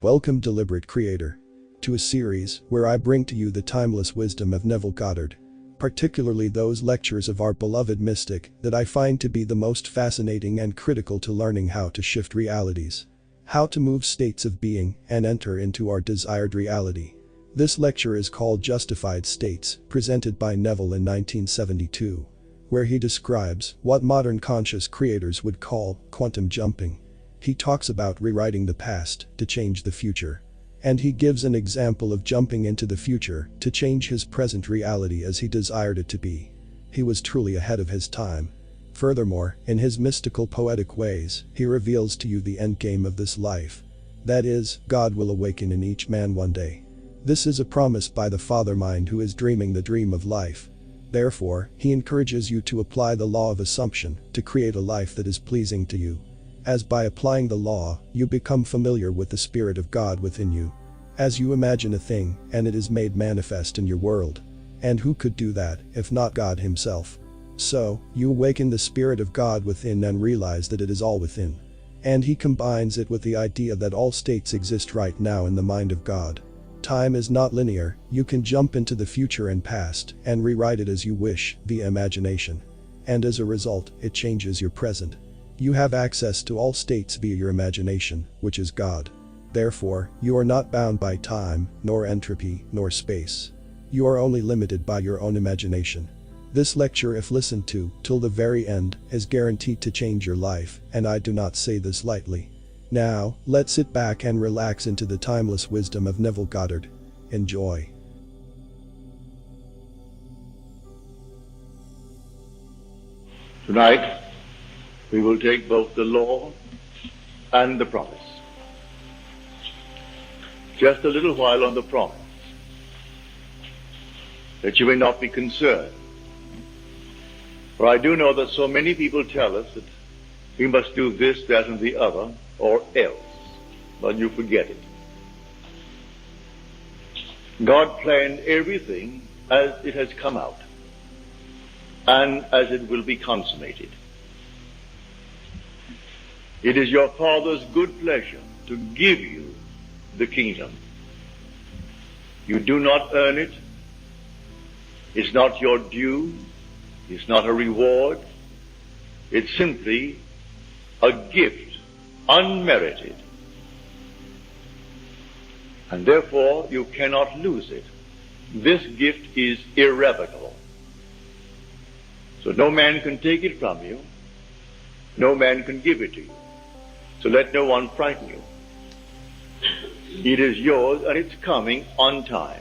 Welcome, deliberate creator, to a series where I bring to you the timeless wisdom of Neville Goddard, particularly those lectures of our beloved mystic that I find to be the most fascinating and critical to learning how to shift realities, how to move states of being and enter into our desired reality. This lecture is called Justified States, presented by Neville in 1972, where he describes what modern conscious creators would call quantum jumping. He talks about rewriting the past to change the future. And he gives an example of jumping into the future to change his present reality as he desired it to be. He was truly ahead of his time. Furthermore, in his mystical poetic ways, he reveals to you the endgame of this life. That is, God will awaken in each man one day. This is a promise by the Father Mind who is dreaming the dream of life. Therefore, he encourages you to apply the law of assumption to create a life that is pleasing to you. As by applying the law, you become familiar with the Spirit of God within you. As you imagine a thing, and it is made manifest in your world. And who could do that, if not God himself? So, you awaken the Spirit of God within and realize that it is all within. And he combines it with the idea that all states exist right now in the mind of God. Time is not linear, you can jump into the future and past, and rewrite it as you wish, via imagination. And as a result, it changes your present. You have access to all states via your imagination, which is God. Therefore, you are not bound by time, nor entropy, nor space. You are only limited by your own imagination. This lecture, if listened to till the very end, is guaranteed to change your life, and I do not say this lightly. Now, let's sit back and relax into the timeless wisdom of Neville Goddard. Enjoy. Tonight, we will take both the law and the promise. Just a little while on the promise, that you may not be concerned. For I do know that so many people tell us that we must do this, that, and the other, or else, but you forget it. God planned everything as it has come out, and as it will be consummated. It is your Father's good pleasure to give you the kingdom. You do not earn it. It's not your due. It's not a reward. It's simply a gift, unmerited. And therefore, you cannot lose it. This gift is irrevocable. So no man can take it from you. No man can give it to you. So let no one frighten you. It is yours, and it's coming on time.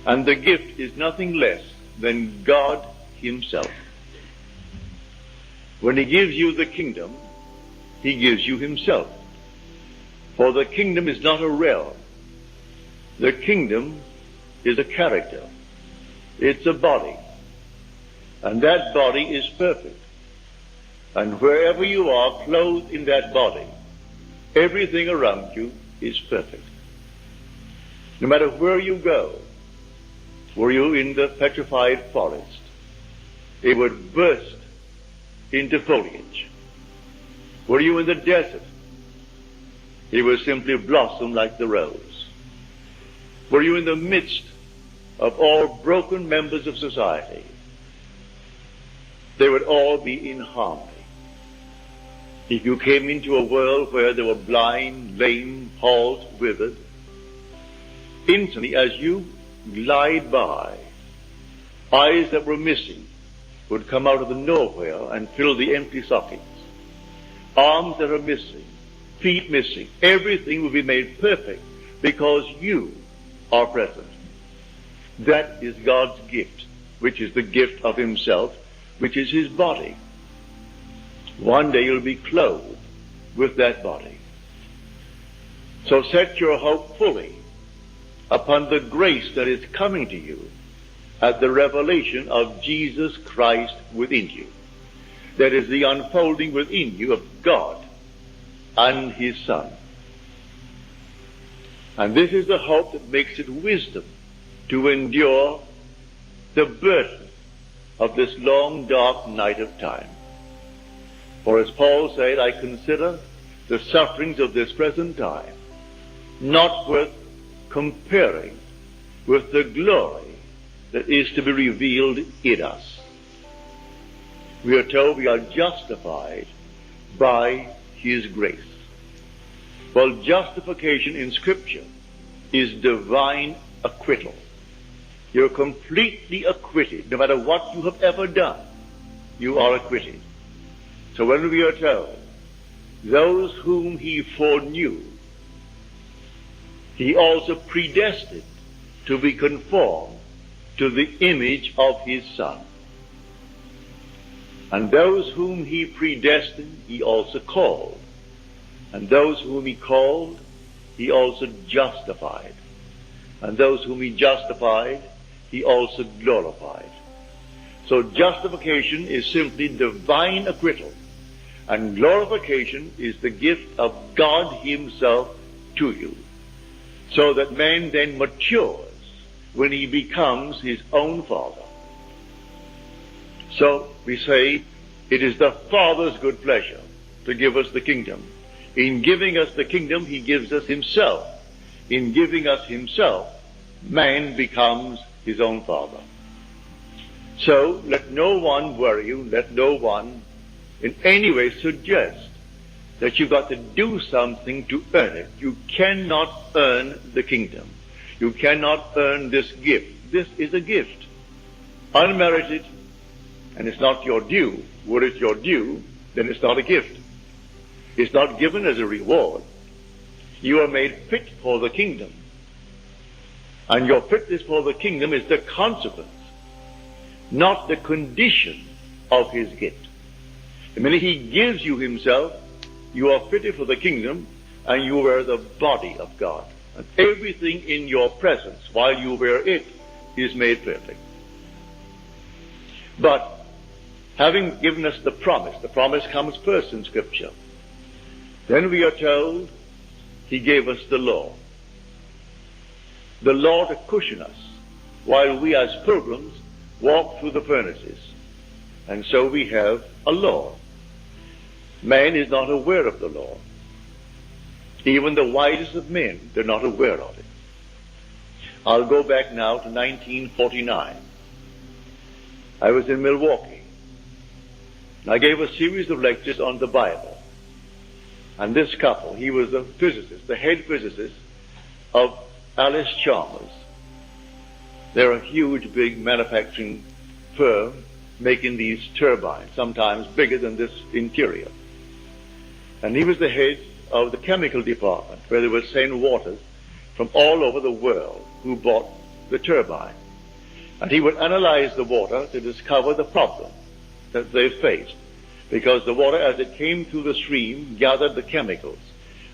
And the gift is nothing less than God himself. When he gives you the kingdom, he gives you himself. For the kingdom is not a realm. The kingdom is a character. It's a body. And that body is perfect. And wherever you are clothed in that body, everything around you is perfect. No matter where you go, were you in the petrified forest, it would burst into foliage. Were you in the desert, it would simply blossom like the rose. Were you in the midst of all broken members of society, they would all be in harmony. If you came into a world where there were blind, lame, halt, withered, instantly as you glide by, eyes that were missing would come out of the nowhere and fill the empty sockets. Arms that are missing, feet missing, everything will be made perfect because you are present. That is God's gift, which is the gift of himself, which is his body. One day you'll be clothed with that body. So set your hope fully upon the grace that is coming to you at the revelation of Jesus Christ within you. That is the unfolding within you of God and his Son. And this is the hope that makes it wisdom to endure the burden of this long, dark night of time. For as Paul said, I consider the sufferings of this present time not worth comparing with the glory that is to be revealed in us. We are told we are justified by His grace. Well, justification in Scripture is divine acquittal. You're completely acquitted. No matter what you have ever done, you are acquitted. So when we are told, those whom He foreknew, He also predestined to be conformed to the image of His Son. And those whom He predestined, He also called. And those whom He called, He also justified. And those whom He justified, He also glorified. So justification is simply divine acquittal. And glorification is the gift of God Himself to you. So that man then matures when he becomes his own Father. So we say, it is the Father's good pleasure to give us the kingdom. In giving us the kingdom, He gives us Himself. In giving us Himself, man becomes his own Father. So let no one worry you, let no one in any way suggest that you've got to do something to earn it. You cannot earn the kingdom. You cannot earn this gift. This is a gift, unmerited, and it's not your due. Were it your due, then it's not a gift. It's not given as a reward. You are made fit for the kingdom. And your fitness for the kingdom is the consequence, not the condition of His gift. The minute He gives you Himself, you are fitted for the kingdom, and you wear the body of God. And everything in your presence, while you wear it, is made perfect. But, having given us the promise comes first in Scripture. Then we are told He gave us the law. The law to cushion us, while we as pilgrims walk through the furnaces. And so we have a law. Man is not aware of the law. Even the wisest of men, they're not aware of it. I'll go back now to 1949. I was in Milwaukee. I gave a series of lectures on the Bible. And this couple, he was the physicist, the head physicist of Alice Chalmers. They're a huge, big manufacturing firm making these turbines, sometimes bigger than this interior. And he was the head of the chemical department, where they would send waters from all over the world who bought the turbine. And he would analyze the water to discover the problem that they faced, because the water, as it came through the stream, gathered the chemicals,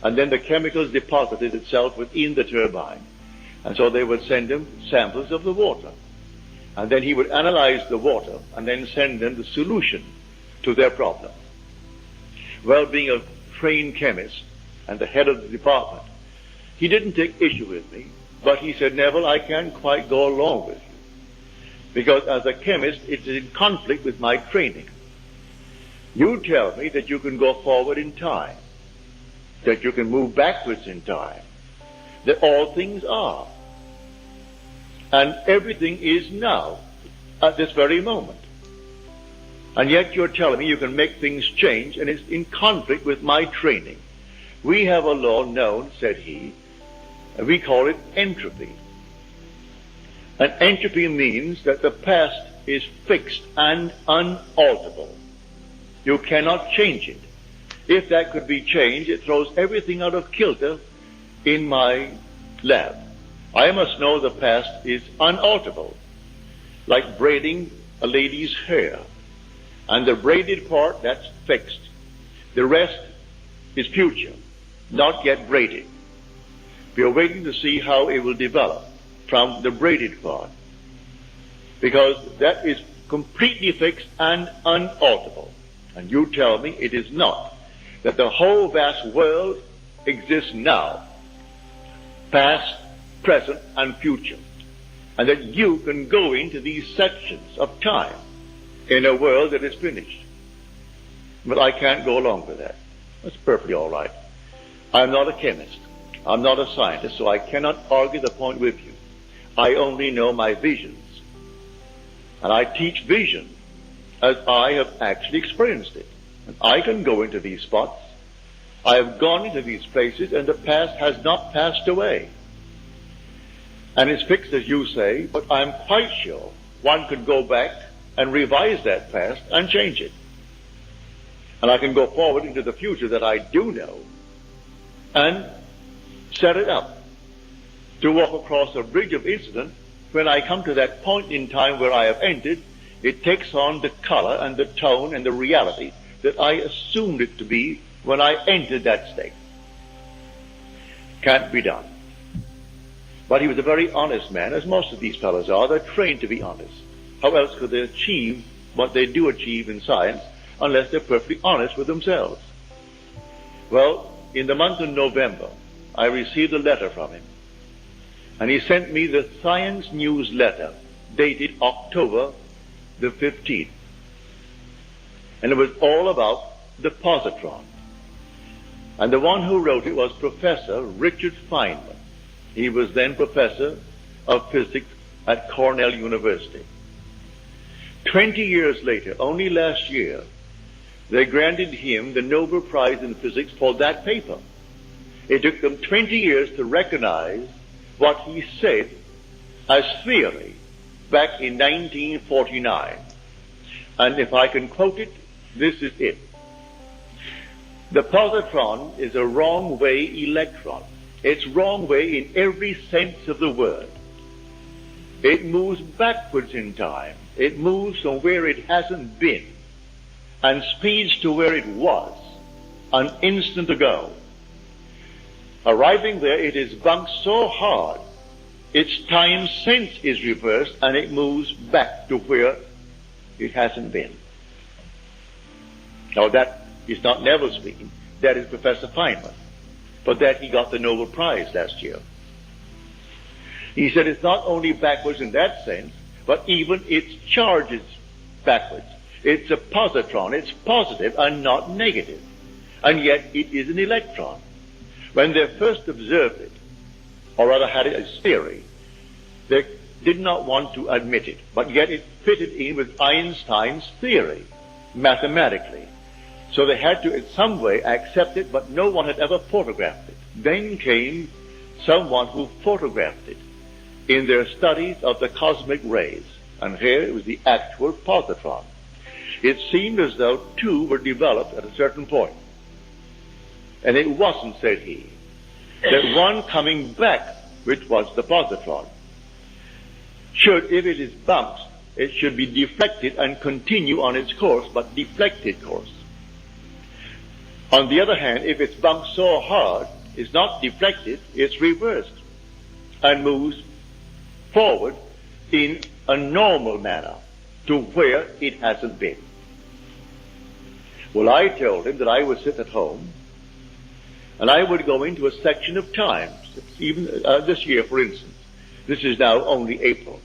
and then the chemicals deposited itself within the turbine. And so they would send him samples of the water. And then he would analyze the water and then send them the solution to their problem. Well, being a trained chemist and the head of the department, he didn't take issue with me, but he said, Neville, I can't quite go along with you, because as a chemist, it's in conflict with my training. You tell me that you can go forward in time, that you can move backwards in time, that all things are, and everything is now, at this very moment. And yet you're telling me you can make things change, and it's in conflict with my training. We have a law known, said he, and we call it entropy. And entropy means that the past is fixed and unalterable. You cannot change it. If that could be changed, it throws everything out of kilter in my lab. I must know the past is unalterable, like braiding a lady's hair. And the braided part, that's fixed. The rest is future, not yet braided. We are waiting to see how it will develop from the braided part, because that is completely fixed and unalterable. And you tell me it is not, that the whole vast world exists now, past, present, and future, and that you can go into these sections of time in a world that is finished. But I can't go along with that. That's perfectly all right. I'm not a chemist. I'm not a scientist, so I cannot argue the point with you. I only know my visions. And I teach vision as I have actually experienced it. And I can go into these spots. I have gone into these places, and the past has not passed away. And it's fixed, as you say, but I'm quite sure one could go back and revise that past and change it. And I can go forward into the future that I do know and set it up to walk across a bridge of incident. When I come to that point in time where I have entered, it takes on the color and the tone and the reality that I assumed it to be when I entered that state. Can't be done. But he was a very honest man, as most of these fellows are. They're trained to be honest. How else could they achieve what they do achieve in science unless they're perfectly honest with themselves? Well, in the month of November, I received a letter from him. And he sent me the Science newsletter dated October the 15th. And it was all about the positron. And the one who wrote it was Professor Richard Feynman. He was then professor of physics at Cornell University. 20 years later, only last year, they granted him the Nobel Prize in Physics for that paper. It took them 20 years to recognize what he said as theory back in 1949. And if I can quote it, this is it. The positron is a wrong-way electron. It's wrong way in every sense of the word. It moves backwards in time. It moves from where it hasn't been and speeds to where it was an instant ago. Arriving there, it is bumped so hard, its time sense is reversed and it moves back to where it hasn't been. Now that is not Neville speaking, that is Professor Feynman. For that he got the Nobel Prize last year. He said it's not only backwards in that sense, but even its charge is backwards. It's a positron, it's positive and not negative. And yet it is an electron. When they first observed it, or rather had it as theory, they did not want to admit it, but yet it fitted in with Einstein's theory, mathematically. So they had to in some way accept it, but no one had ever photographed it. Then came someone who photographed it in their studies of the cosmic rays. And here it was the actual positron. It seemed as though two were developed at a certain point. And it wasn't, said he, that one coming back, which was the positron, should, if it is bumped, it should be deflected and continue on its course, but deflected course. On the other hand, if it's bumped so hard, it's not deflected, it's reversed and moves forward in a normal manner to where it hasn't been. Well, I told him that I would sit at home and I would go into a section of time, even this year, for instance. This is now only April.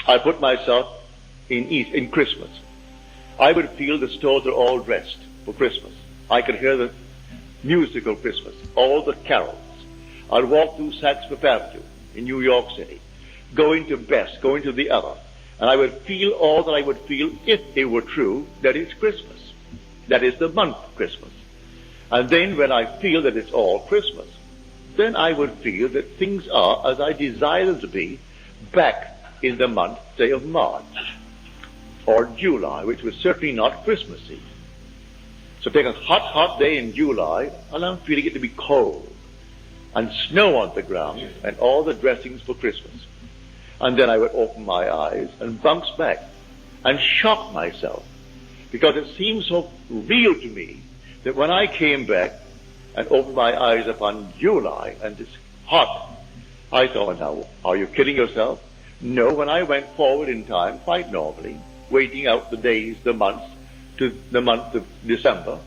I put myself in Christmas. I would feel the stores are all dressed for Christmas. I could hear the musical Christmas, all the carols. I'd walk through Saks Fifth Avenue in New York City, going to Best, going to the other, and I would feel all that I would feel if it were true that it's Christmas. That is the month Christmas. And then when I feel that it's all Christmas, then I would feel that things are as I desire them to be back in the month, say, of March or July, which was certainly not Christmassy. So take a hot, hot day in July, and I'm feeling it to be cold, and snow on the ground, and all the dressings for Christmas. And then I would open my eyes and bounce back and shock myself, because it seemed so real to me that when I came back and opened my eyes upon July and it's hot, I thought, now, are you kidding yourself? No, when I went forward in time, quite normally, waiting out the days, the months, to the month of December,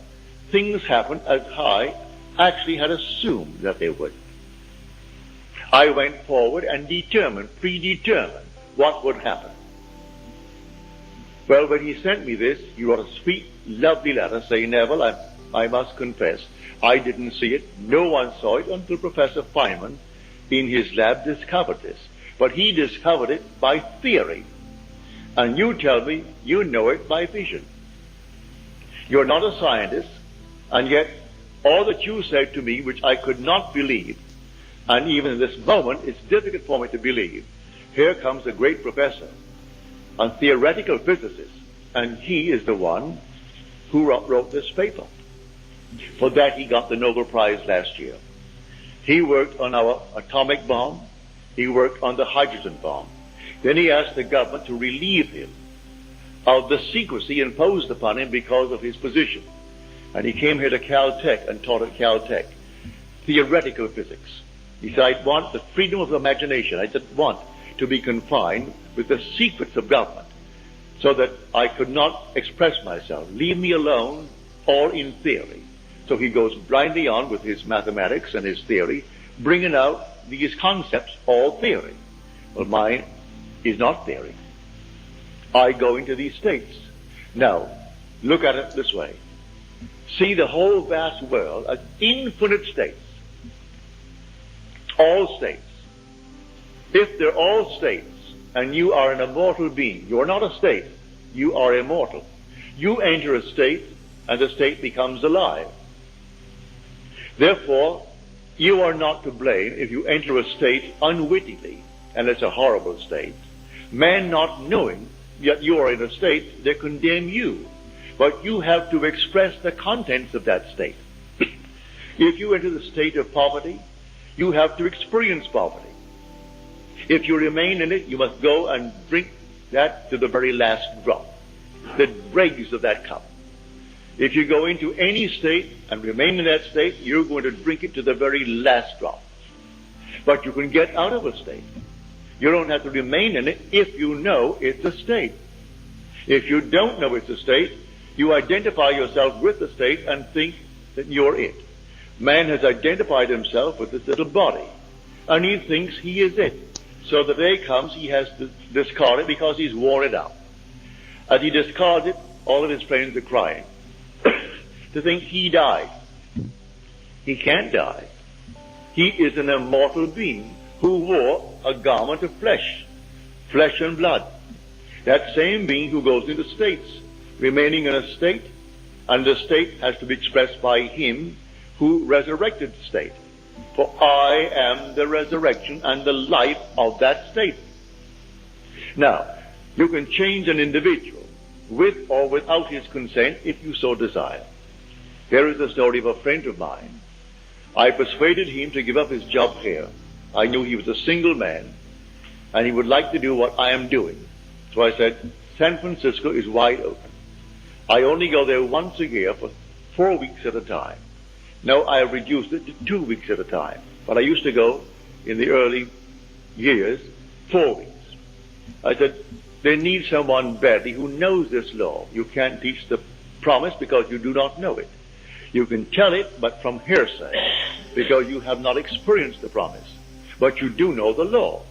things happened as I actually had assumed that they would. I went forward and predetermined what would happen. Well, when he sent me this, he wrote a sweet, lovely letter saying, Neville, I must confess, I didn't see it. No one saw it until Professor Feynman in his lab discovered this. But he discovered it by theory. And you tell me you know it by vision. You're not a scientist, and yet all that you said to me, which I could not believe, and even in this moment it's difficult for me to believe, here comes a great professor, a theoretical physicist, and he is the one who wrote this paper. For that he got the Nobel Prize last year. He worked on our atomic bomb. He worked on the hydrogen bomb. Then he asked the government to relieve him of the secrecy imposed upon him because of his position. And he came here to Caltech and taught at Caltech theoretical physics. He said, I want the freedom of imagination. I didn't want to be confined with the secrets of government so that I could not express myself. Leave me alone, all in theory. So he goes blindly on with his mathematics and his theory, bringing out these concepts, all theory. Well, mine is not theory. I go into these states. Now, look at it this way. See the whole vast world as infinite states. All states. If they're all states, and you are an immortal being, you're not a state, you are immortal. You enter a state, and the state becomes alive. Therefore, you are not to blame if you enter a state unwittingly, and it's a horrible state. Man not knowing, yet you are in a state, they condemn you. But you have to express the contents of that state. If you enter the state of poverty, you have to experience poverty. If you remain in it, you must go and drink that to the very last drop, the dregs of that cup. If you go into any state and remain in that state, you're going to drink it to the very last drop. But you can get out of a state. You don't have to remain in it if you know it's a state. If you don't know it's a state, you identify yourself with the state and think that you're it. Man has identified himself with this little body, and he thinks he is it. So the day comes, he has to discard it because he's worn it out. As he discards it, all of his friends are crying to think he died. He can't die. He is an immortal being who wore a garment of flesh and blood. That same being who goes into states, remaining in a state, and the state has to be expressed by him who resurrected the state. For I am the resurrection and the life of that state. Now, you can change an individual with or without his consent if you so desire. Here is the story of a friend of mine. I persuaded him to give up his job here. I knew he was a single man, and he would like to do what I am doing. So I said, San Francisco is wide open. I only go there once a year for 4 weeks at a time. Now I have reduced it to 2 weeks at a time. But I used to go, in the early years, 4 weeks. I said, they need someone badly who knows this law. You can't teach the promise because you do not know it. You can tell it, but from hearsay, because you have not experienced the promise. But you do know the law.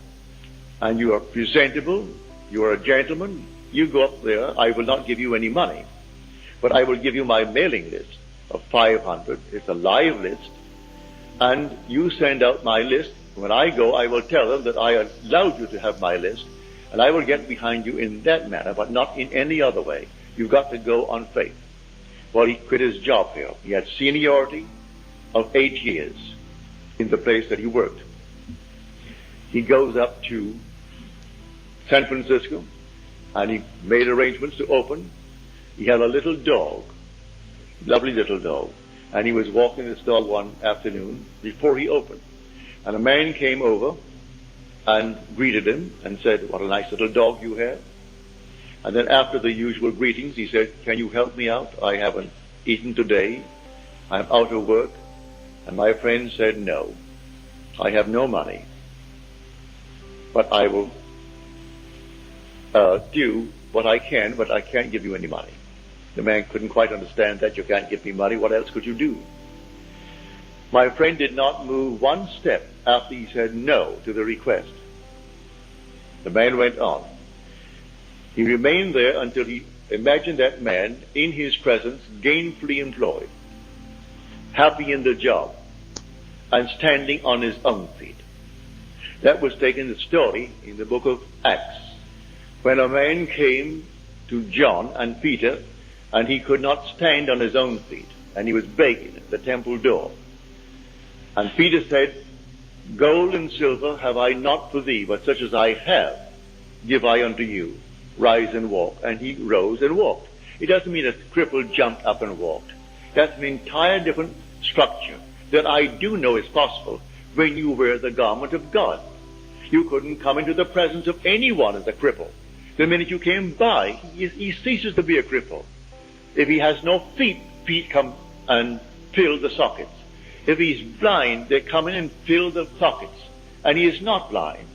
And you are presentable, you are a gentleman, you go up there, I will not give you any money. But I will give you my mailing list of 500. It's a live list. And you send out my list. When I go, I will tell them that I allowed you to have my list. And I will get behind you in that manner, but not in any other way. You've got to go on faith. Well, he quit his job here. He had seniority of 8 years in the place that he worked. He goes up to San Francisco, and he made arrangements to open. He had a little dog, lovely little dog, and he was walking this dog one afternoon before he opened. And a man came over and greeted him and said, what a nice little dog you have. And then after the usual greetings, he said, can you help me out? I haven't eaten today. I'm out of work. And my friend said, no, I have no money, but I will do what I can, but I can't give you any money. The man couldn't quite understand that. You can't give me money. What else could you do? My friend did not move one step after he said no to the request. The man went on. He remained there until he imagined that man in his presence gainfully employed. happy in the job, and standing on his own feet. That was taken the story in the book of Acts, when a man came to John and Peter, and he could not stand on his own feet, and he was begging at the temple door. And Peter said, "Gold and silver have I not for thee, but such as I have give I unto you. Rise and walk." And he rose and walked. It doesn't mean a cripple jumped up and walked. That's an entire different structure that I do know is possible when you wear the garment of God. You couldn't come into the presence of anyone as a cripple. The minute you came by, he ceases to be a cripple. If he has no feet, feet come and fill the sockets. If he's blind, they come in and fill the sockets. And he is not blind.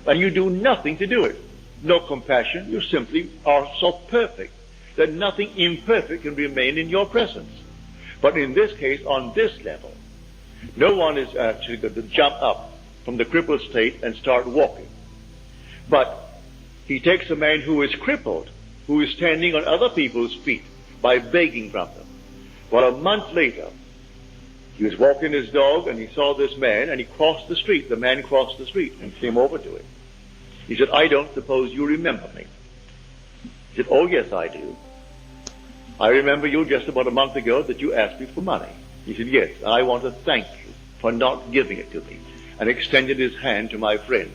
And you do nothing to do it. No compassion. You simply are so perfect that nothing imperfect can remain in your presence. But in this case, on this level, no one is actually going to jump up from the crippled state and start walking. But he takes a man who is crippled, who is standing on other people's feet by begging from them. Well, a month later, he was walking his dog and he saw this man and he crossed the street. The man crossed the street and came over to him. He said, "I don't suppose you remember me." He said, "Oh, yes, I do. I remember you just about a month ago that you asked me for money." He said, "Yes, and I want to thank you for not giving it to me," and extended his hand to my friend.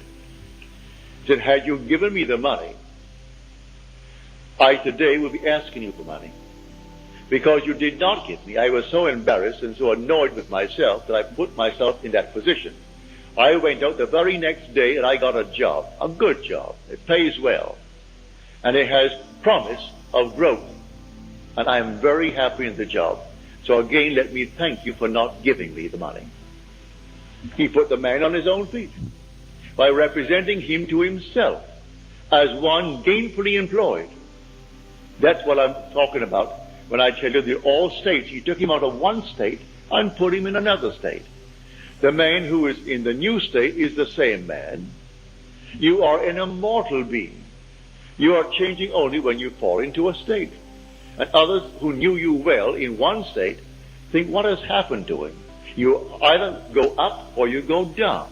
He said, "Had you given me the money, I today would be asking you for money. Because you did not give me, I was so embarrassed and so annoyed with myself that I put myself in that position. I went out the very next day and I got a job, a good job. It pays well. And it has promise of growth. And I am very happy in the job. So again, let me thank you for not giving me the money." He put the man on his own feet by representing him to himself as one gainfully employed. That's what I'm talking about when I tell you that all states, he took him out of one state and put him in another state. The man who is in the new state is the same man. You are an immortal being. You are changing only when you fall into a state. And others who knew you well in one state think, what has happened to him? You either go up or you go down.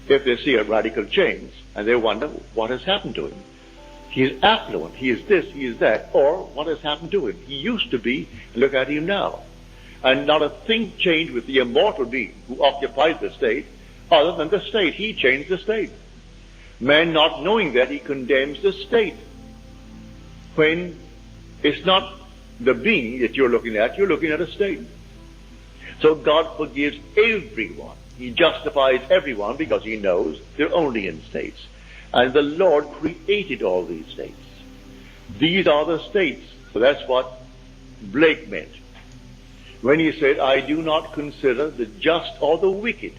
If they see a radical change and they wonder what has happened to him. He is affluent, he is this, he is that, or what has happened to him? He used to be, look at him now. And not a thing changed with the immortal being who occupied the state, other than the state. He changed the state. Man, not knowing that, he condemns the state. When it's not the being that you're looking at a state. So God forgives everyone. He justifies everyone because he knows they're only in states. And the Lord created all these states. These are the states. So that's what Blake meant when he said, "I do not consider the just or the wicked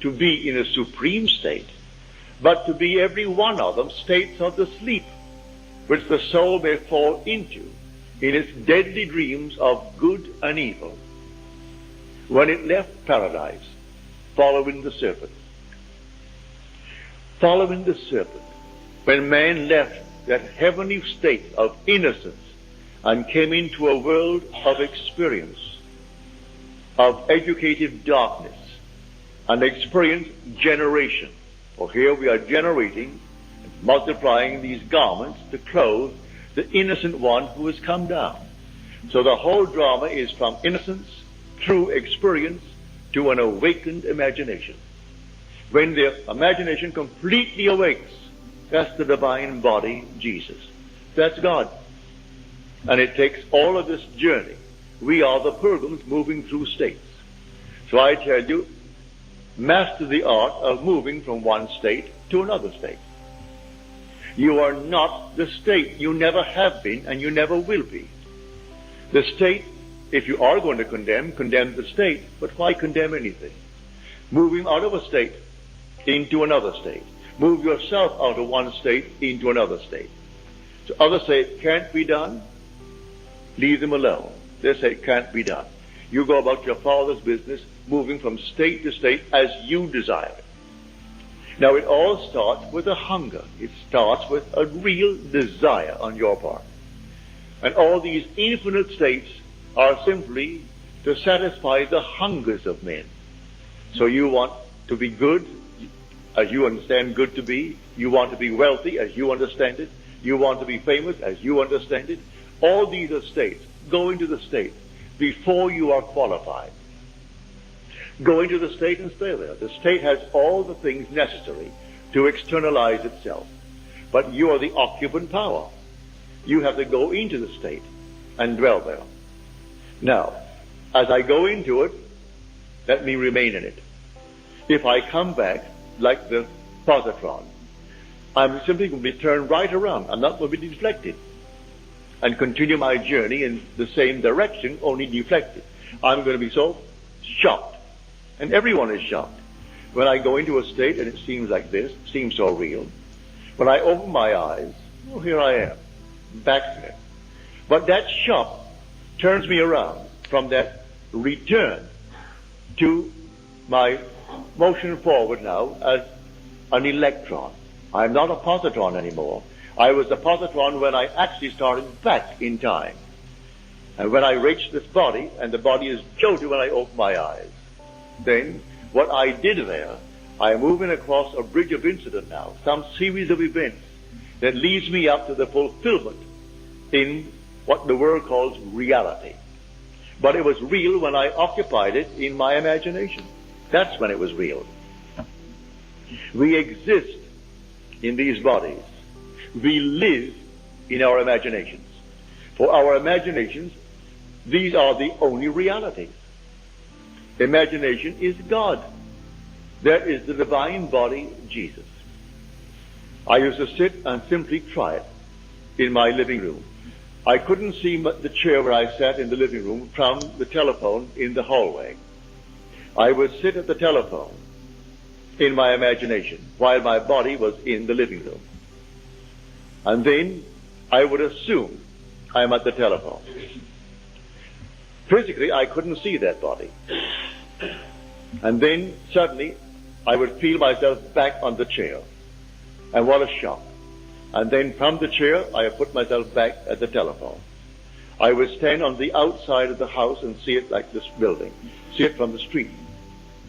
to be in a supreme state, but to be every one of them states of the sleep, which the soul may fall into in its deadly dreams of good and evil." When it left paradise, following the serpent. Following the serpent. When man left that heavenly state of innocence and came into a world of experience, of educative darkness, and experienced generation. For here we are generating, multiplying these garments to clothe the innocent one who has come down. So the whole drama is from innocence through experience to an awakened imagination. When the imagination completely awakes, that's the divine body, Jesus. That's God. And it takes all of this journey. We are the pilgrims moving through states. So I tell you, master the art of moving from one state to another state. You are not the state. You never have been and you never will be. The state, if you are going to condemn the state, but why condemn anything? Moving out of a state into another state. Move yourself out of one state into another state. So others say it can't be done. Leave them alone. They say it can't be done. You go about your Father's business, moving from state to state as you desire it. Now it all starts with a hunger. It starts with a real desire on your part. And all these infinite states are simply to satisfy the hungers of men. So you want to be good, as you understand good to be. You want to be wealthy, as you understand it. You want to be famous, as you understand it. All these are states. Go into the state before you are qualified. Go into the state and stay there. The state has all the things necessary to externalize itself. But you are the occupant power. You have to go into the state and dwell there. Now, as I go into it, let me remain in it. If I come back like the positron, I'm simply going to be turned right around. I'm not going to be deflected and continue my journey in the same direction, only deflected. I'm going to be so shocked. And everyone is shocked. When I go into a state and it seems like this, seems so real, when I open my eyes, oh, here I am, back there. But that shock turns me around from that return to my motion forward now as an electron. I'm not a positron anymore. I was a positron when I actually started back in time. And when I reached this body, and the body is jolted when I open my eyes, then what I did there, I'm moving across a bridge of incident now, some series of events that leads me up to the fulfillment in what the world calls reality. But it was real when I occupied it in my imagination. That's when it was real. We exist in these bodies. We live in our imaginations. For our imaginations, these are the only realities. Imagination is God. There is the divine body, Jesus. I used to sit and simply try it in my living room. I couldn't see the chair where I sat in the living room from the telephone in the hallway. I would sit at the telephone in my imagination while my body was in the living room. And then I would assume I'm at the telephone. Physically, I couldn't see that body. And then suddenly I would feel myself back on the chair. And what a shock. And then from the chair, I would put myself back at the telephone. I would stand on the outside of the house and see it like this building. See it from the street,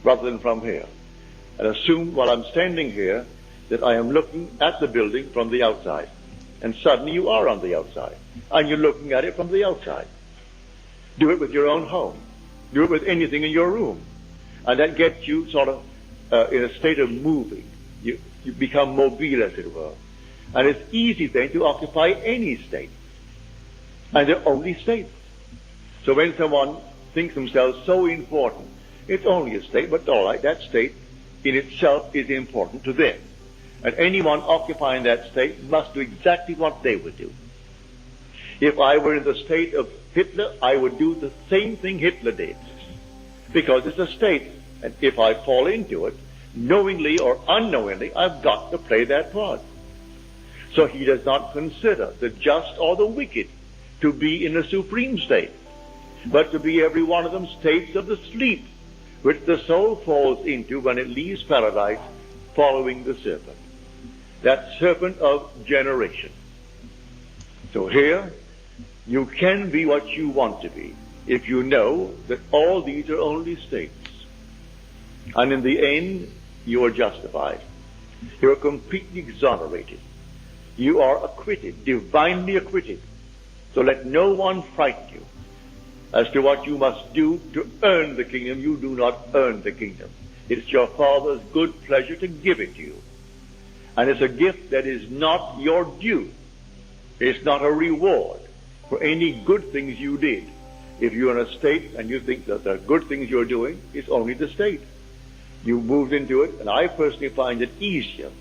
rather than from here. And assume while I'm standing here that I am looking at the building from the outside. And suddenly you are on the outside. And you're looking at it from the outside. Do it with your own home. Do it with anything in your room. And that gets you sort of in a state of moving. You become mobile, as it were. And it's easy then to occupy any state. And they're only states. So when someone thinks themselves so important, it's only a state, but all right, that state in itself is important to them. And anyone occupying that state must do exactly what they would do. If I were in the state of Hitler, I would do the same thing Hitler did. Because it's a state. And if I fall into it, knowingly or unknowingly, I've got to play that part. So he does not consider the just or the wicked to be in a supreme state, but to be every one of them states of the sleep, which the soul falls into when it leaves paradise, following the serpent. That serpent of generation. So here, you can be what you want to be, if you know that all these are only states. And in the end, you are justified. You are completely exonerated. You are acquitted, divinely acquitted. So let no one frighten you as to what you must do to earn the kingdom. You do not earn the kingdom. It's your Father's good pleasure to give it to you. And it's a gift that is not your due. It's not a reward for any good things you did. If you're in a state and you think that the good things you're doing, it's only the state. You moved into it, and I personally find it easier,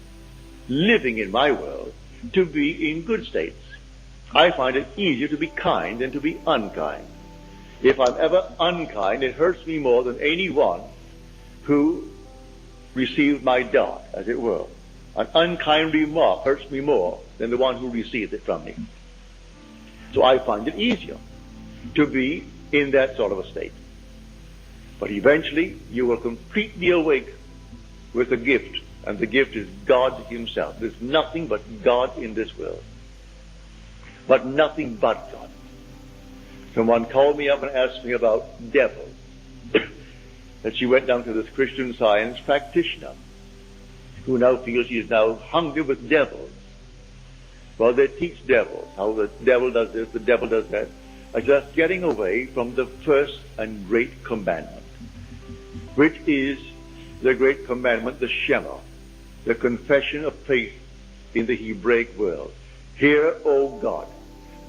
living in my world, to be in good states. I find it easier to be kind than to be unkind. If I'm ever unkind, it hurts me more than anyone who received my dart, as it were. An unkind remark hurts me more than the one who received it from me. So I find it easier to be in that sort of a state. But eventually you will completely awake with a gift, and the gift is God himself. There's nothing but God in this world. But nothing but God. Someone called me up and asked me about devils. That she went down to this Christian Science practitioner who now feels she is now hungry with devils. Well, they teach devils how the devil does this, the devil does that, are just getting away from the first and great commandment, which is the great commandment, the Shema, the confession of faith in the Hebraic world. Hear, O God,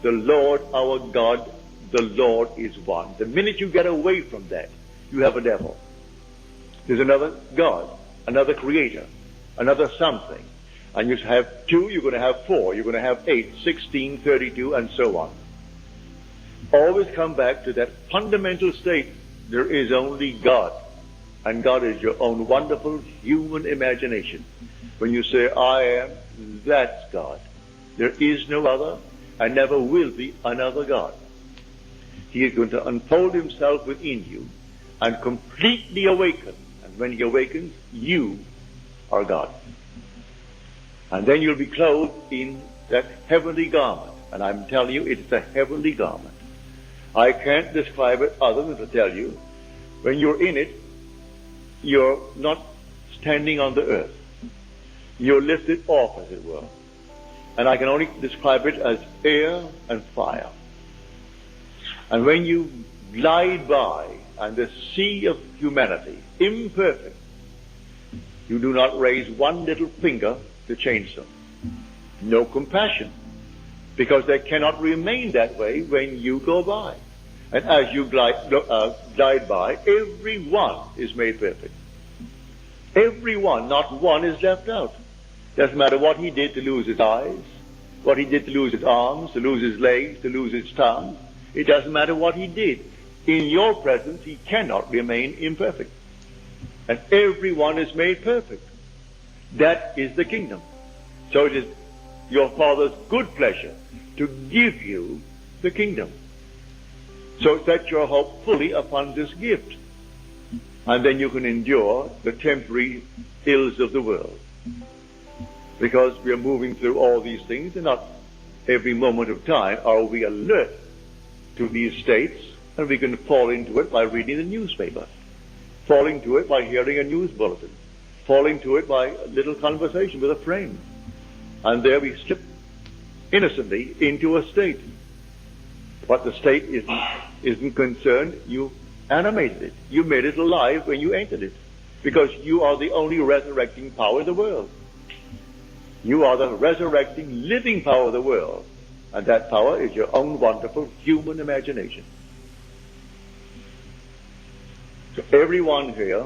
the Lord our God, the Lord is one. The minute you get away from that, you have a devil. There's another God, another creator, another something. And you have 2, you're going to have 4, you're going to have 8, 16, 32, and so on. Always come back to that fundamental state. There is only God. And God is your own wonderful human imagination. When you say, I am, that's God. There is no other, and never will be another God. He is going to unfold himself within you and completely awaken. And when he awakens, you are God. And then you'll be clothed in that heavenly garment. And I'm telling you, it's a heavenly garment. I can't describe it other than to tell you, when you're in it, you're not standing on the earth. You're lifted off, as it were. And I can only describe it as air and fire. And when you glide by, and the sea of humanity, imperfect, you do not raise one little finger to change them. No compassion, because they cannot remain that way when you go by. And as you glide by, everyone is made perfect. Everyone, not one is left out. Doesn't matter what he did to lose his eyes, what he did to lose his arms, to lose his legs, to lose his tongue. It doesn't matter what he did. In your presence, he cannot remain imperfect. And everyone is made perfect. That is the kingdom. So it is your Father's good pleasure to give you the kingdom. So set your hope fully upon this gift. And then you can endure the temporary ills of the world. Because we are moving through all these things, and not every moment of time are we alert to these states, and we can fall into it by reading the newspaper, fall into it by hearing a news bulletin, fall into it by a little conversation with a friend. And there we slip innocently into a state. But the state isn't concerned. You animated it. You made it alive when you entered it. Because you are the only resurrecting power in the world. You are the resurrecting, living power of the world. And that power is your own wonderful human imagination. So everyone here,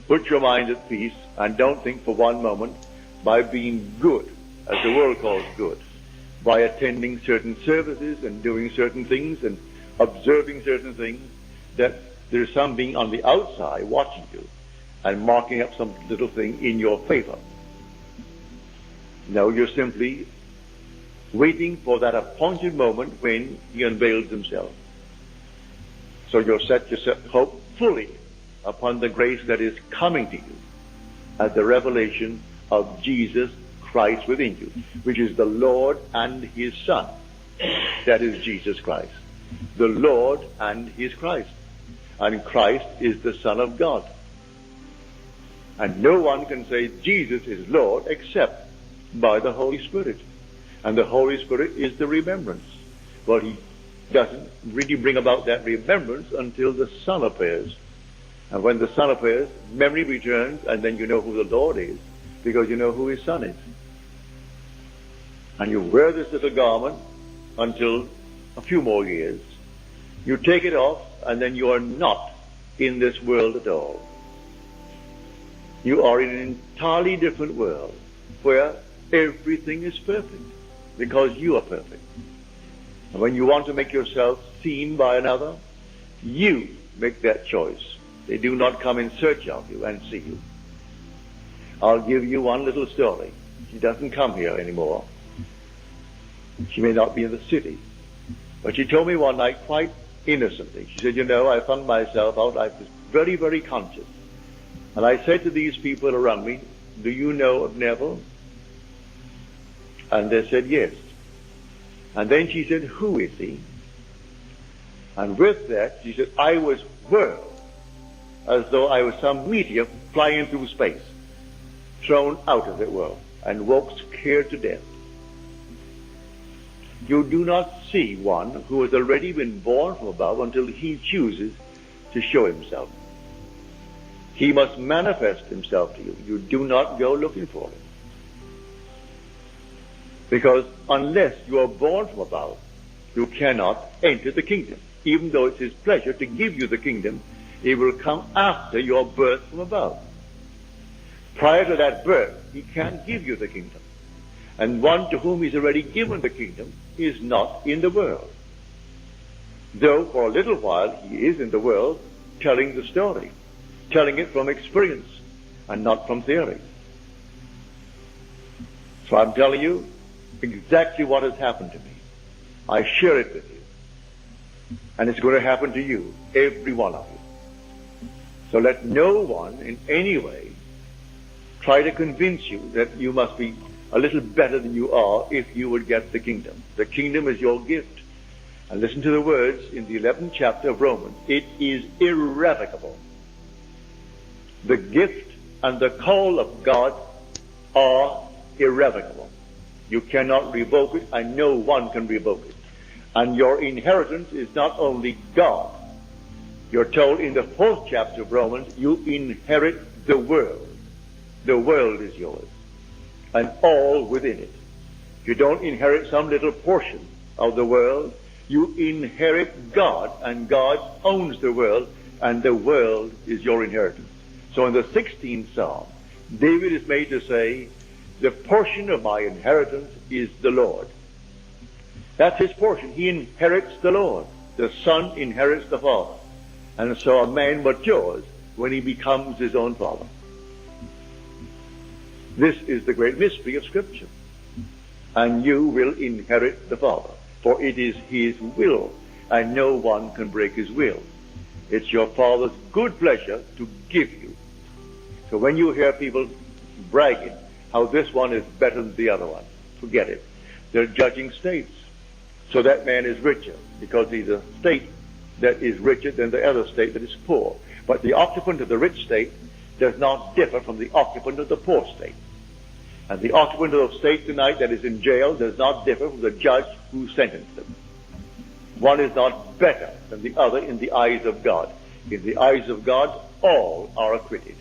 put your mind at peace and don't think for one moment by being good, as the world calls good, by attending certain services and doing certain things and observing certain things, that there's something on the outside watching you and marking up some little thing in your favor. No, you're simply waiting for that appointed moment when he unveils himself. So you'll set your hope fully upon the grace that is coming to you at the revelation of Jesus Christ within you, which is the Lord and his Son. That is Jesus Christ. The Lord and his Christ. And Christ is the Son of God. And no one can say Jesus is Lord except by the Holy Spirit. And the Holy Spirit is the remembrance. Well, he doesn't really bring about that remembrance until the Son appears. And when the Son appears, memory returns, and then you know who the Lord is, because you know who his Son is. And you wear this little garment until a few more years. You take it off, and then you are not in this world at all. You are in an entirely different world where everything is perfect because you are perfect. And when you want to make yourself seen by another, you make that choice. They do not come in search of you and see you. I'll give you one little story. She doesn't come here anymore. She may not be in the city. But she told me one night quite innocently. She said, I found myself out. I was very, very conscious. And I said to these people around me, do you know of Neville? And they said, yes. And then she said, who is he? And with that, he said, I was whirled as though I was some meteor flying through space, thrown out of the world, and woke scared to death. You do not see one who has already been born from above until he chooses to show himself. He must manifest himself to you. You do not go looking for him. Because unless you are born from above, you cannot enter the kingdom. Even though it's his pleasure to give you the kingdom, it will come after your birth from above. Prior to that birth, he can't give you the kingdom. And one to whom he's already given the kingdom is not in the world. Though for a little while he is in the world telling the story, telling it from experience and not from theory. So I'm telling you exactly what has happened to me. I share it with you. And it's going to happen to you, every one of you. So let no one in any way try to convince you that you must be a little better than you are if you would get the kingdom. The kingdom is your gift. And listen to the words in the 11th chapter of Romans. It is irrevocable. The gift and the call of God are irrevocable. You cannot revoke it, and no one can revoke it. And your inheritance is not only God. You're told in the 4th chapter of Romans, you inherit the world. The world is yours, and all within it. You don't inherit some little portion of the world. You inherit God, and God owns the world, and the world is your inheritance. So in the 16th Psalm, David is made to say, the portion of my inheritance is the Lord. That's his portion. He inherits the Lord. The Son inherits the Father. And so a man matures when he becomes his own father. This is the great mystery of Scripture. And you will inherit the Father, for it is his will, and no one can break his will. It's your Father's good pleasure to give you. So when you hear people bragging how this one is better than the other one, forget it. They're judging states. So that man is richer because he's a state that is richer than the other state that is poor. But the occupant of the rich state does not differ from the occupant of the poor state. And the occupant of the state tonight that is in jail does not differ from the judge who sentenced them. One is not better than the other in the eyes of God. In the eyes of God, all are acquitted.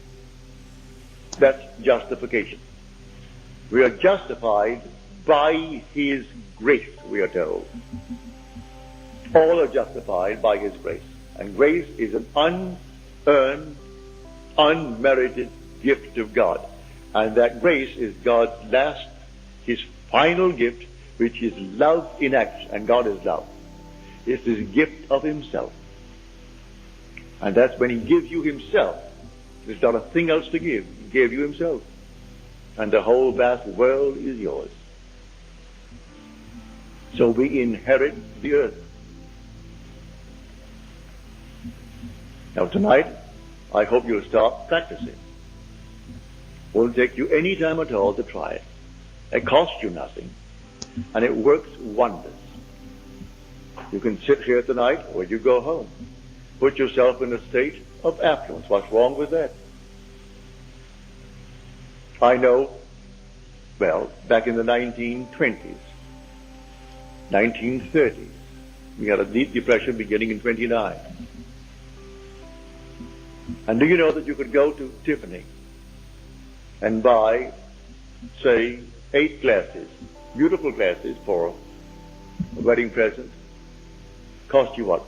That's justification. We are justified by his grace, we are told. All are justified by his grace. And grace is an unearned, unmerited gift of God. And that grace is God's last, his final gift, which is love in action. And God is love. It's his gift of himself. And that's when he gives you himself. There's not a thing else to give. He gave you himself. And the whole vast world is yours. So we inherit the earth. Now tonight, I hope you'll start practicing. Won't take you any time at all to try it. It costs you nothing. And it works wonders. You can sit here tonight or you go home. Put yourself in a state of affluence. What's wrong with that? I know, well, back in the 1920s, 1930s, we had a deep depression beginning in 29. And do you know that you could go to Tiffany and buy, say, 8 glasses, beautiful glasses for a wedding present? Cost you what?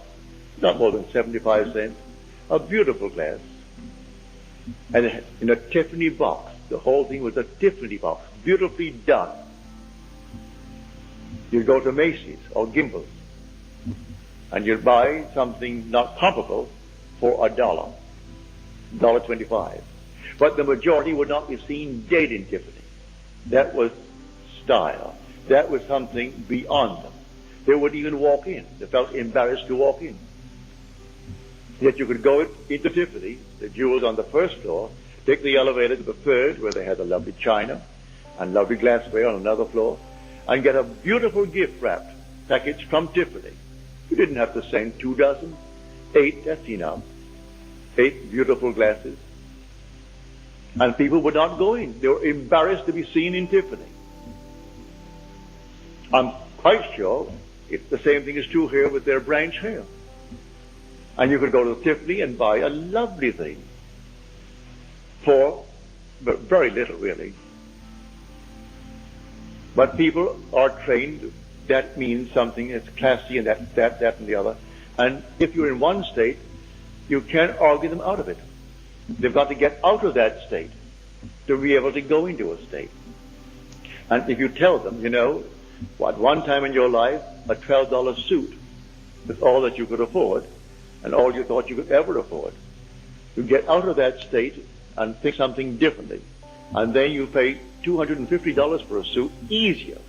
Not more than 75 cents. A beautiful glass. And in a Tiffany box. The whole thing was a Tiffany box, beautifully done. You'd go to Macy's or Gimbel's, and you'd buy something not comparable for $1, $1.25. But the majority would not be seen dead in Tiffany. That was style. That was something beyond them. They wouldn't even walk in. They felt embarrassed to walk in. Yet you could go into Tiffany, the jewels on the first floor, take the elevator to the third, where they had the lovely china and lovely glassware on another floor, and get a beautiful gift wrapped package from Tiffany You didn't have to send 2 dozen. 8, that's enough. 8 beautiful glasses. And people were not going. They were embarrassed to be seen in Tiffany. I'm quite sure the same thing is true here with their branch hair. And you could go to Tiffany and buy a lovely thing for very little, really. But people are trained, that means something that's classy and that and the other. And if you're in one state, you can't argue them out of it. They've got to get out of that state to be able to go into a state. And if you tell them, you know, at one time in your life, a $12 suit was all that you could afford and all you thought you could ever afford. You get out of that state and think something differently. And then you pay $250 for a suit easier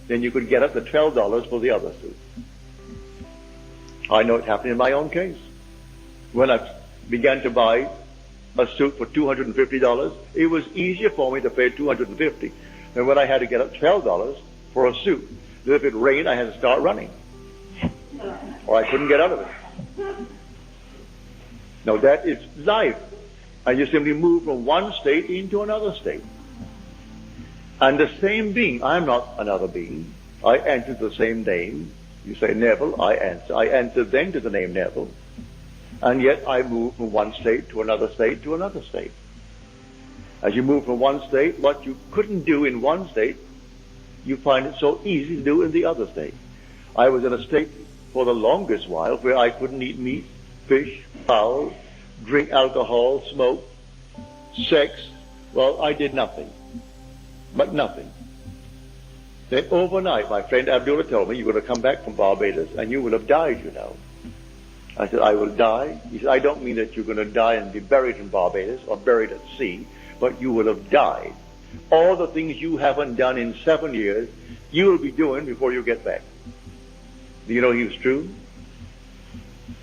than you could get at the $12 for the other suit. I know it happened in my own case. When I began to buy a suit for $250, it was easier for me to pay $250 than when I had to get up $12 for a suit. That if it rained, I had to start running, or I couldn't get out of it. Now that is life, and you simply move from one state into another state. And the same being, I'm not another being. I answer the same name. You say Neville, I answer. I answer then to the name Neville. And yet I move from one state to another state to another state. As you move from one state, what you couldn't do in one state, you find it so easy to do in the other state. I was in a state for the longest while where I couldn't eat meat, fish, fowl, drink alcohol, smoke, sex. Well, I did nothing. But nothing. Then overnight, my friend Abdullah told me, you're going to come back from Barbados and you will have died, you know. I said, I will die? He said, I don't mean that you're going to die and be buried in Barbados or buried at sea, but you will have died. All the things you haven't done in 7 years, you will be doing before you get back. Do you know he was true?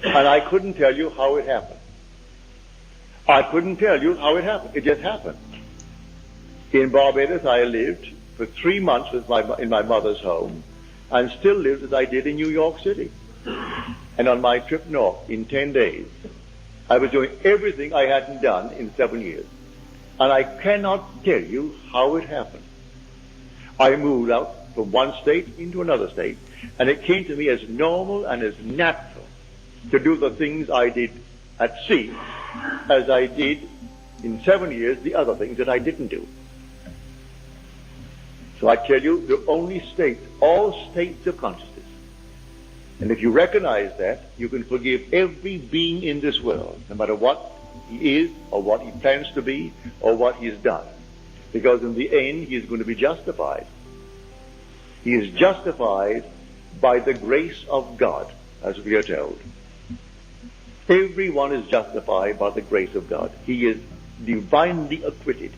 And I couldn't tell you how it happened. I couldn't tell you how it happened. It just happened. In Barbados, I lived for 3 months in my mother's home, and still lived as I did in New York City. And on my trip north, in 10 days, I was doing everything I hadn't done in 7 years. And I cannot tell you how it happened. I moved out from one state into another state, and it came to me as normal and as natural to do the things I did at sea as I did in 7 years the other things that I didn't do. So I tell you, the only state, all states of consciousness. And if you recognize that, you can forgive every being in this world, no matter what he is, or what he plans to be, or what he's done. Because in the end, he is going to be justified. He is justified by the grace of God, as we are told. Everyone is justified by the grace of God. He is divinely acquitted.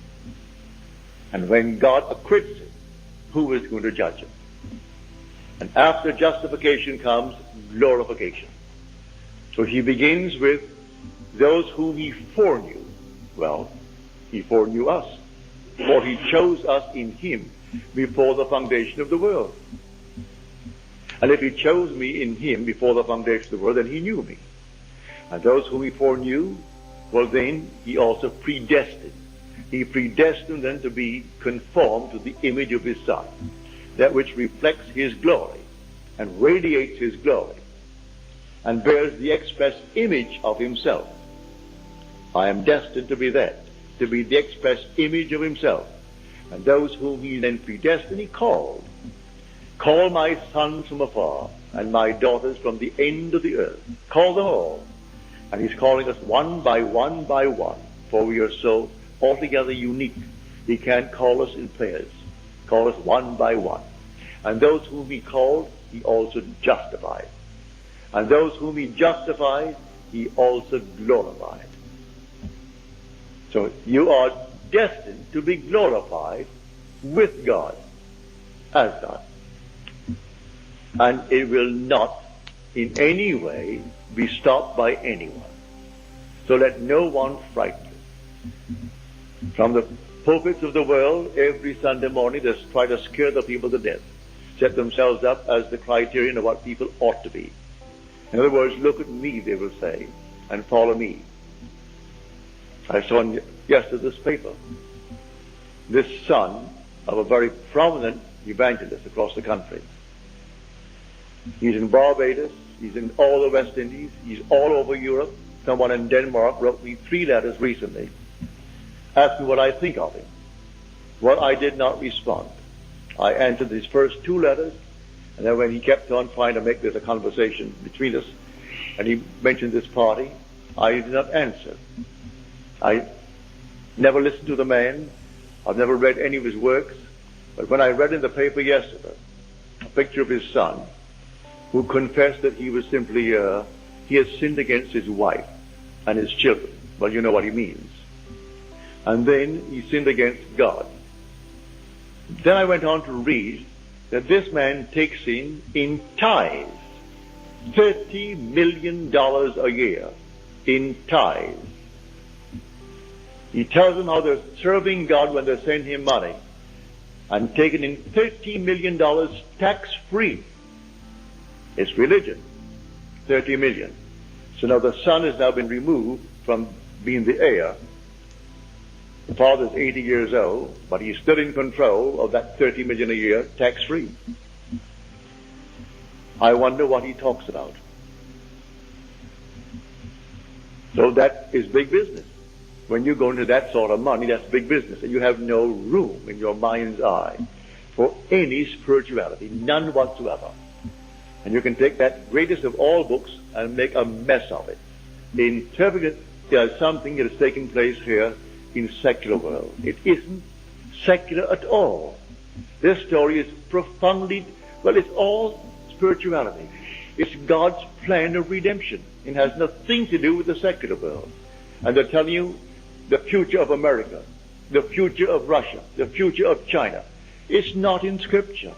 And when God acquits him, who is going to judge him? And after justification comes glorification. So he begins with those whom he foreknew. Well, he foreknew us, for he chose us in him before the foundation of the world. And if he chose me in him before the foundation of the world, then he knew me. And those whom he foreknew, well then he also predestined. He predestined them to be conformed to the image of his Son, that which reflects his glory and radiates his glory and bears the express image of himself. I am destined to be that, to be the express image of himself. And those whom he then predestined, he called. Call my sons from afar and my daughters from the end of the earth. Call them all. And he's calling us one by one by one, for we are so altogether unique. He can't call us in pairs. Call us one by one. And those whom he called, he also justified. And those whom he justified, he also glorified. So you are destined to be glorified with God, as God. And it will not in any way be stopped by anyone. So let no one frighten you. From the pulpits of the world, every Sunday morning, they try to scare the people to death, set themselves up as the criterion of what people ought to be. In other words, look at me, they will say, and follow me. I saw in yesterday's paper this son of a very prominent evangelist across the country. He's in Barbados, he's in all the West Indies, he's all over Europe. Someone in Denmark wrote me 3 letters recently asking what I think of him. Well, I did not respond. I answered his first 2 letters, and then when he kept on trying to make this a conversation between us, and he mentioned this party, I did not answer. I never listened to the man. I've never read any of his works. But when I read in the paper yesterday a picture of his son, who confessed that he was simply, he has sinned against his wife and his children. Well, you know what he means. And then he sinned against God. Then I went on to read that this man takes in tithes $30 million a year in tithes. He tells them how they're serving God when they send him money and taking in $30 million tax-free. It's religion. 30 million. So now the son has now been removed from being the heir. The father's 80 years old, but he's still in control of that 30 million a year, tax-free. I wonder what he talks about. So that is big business. When you go into that sort of money, that's big business. And you have no room in your mind's eye for any spirituality, none whatsoever. And you can take that greatest of all books and make a mess of it. Interpret it as something that is taking place here in secular world. It isn't secular at all. This story is profoundly, well, it's all spirituality. It's God's plan of redemption. It has nothing to do with the secular world. And they're telling you the future of America, the future of Russia, the future of China. It's not in Scripture.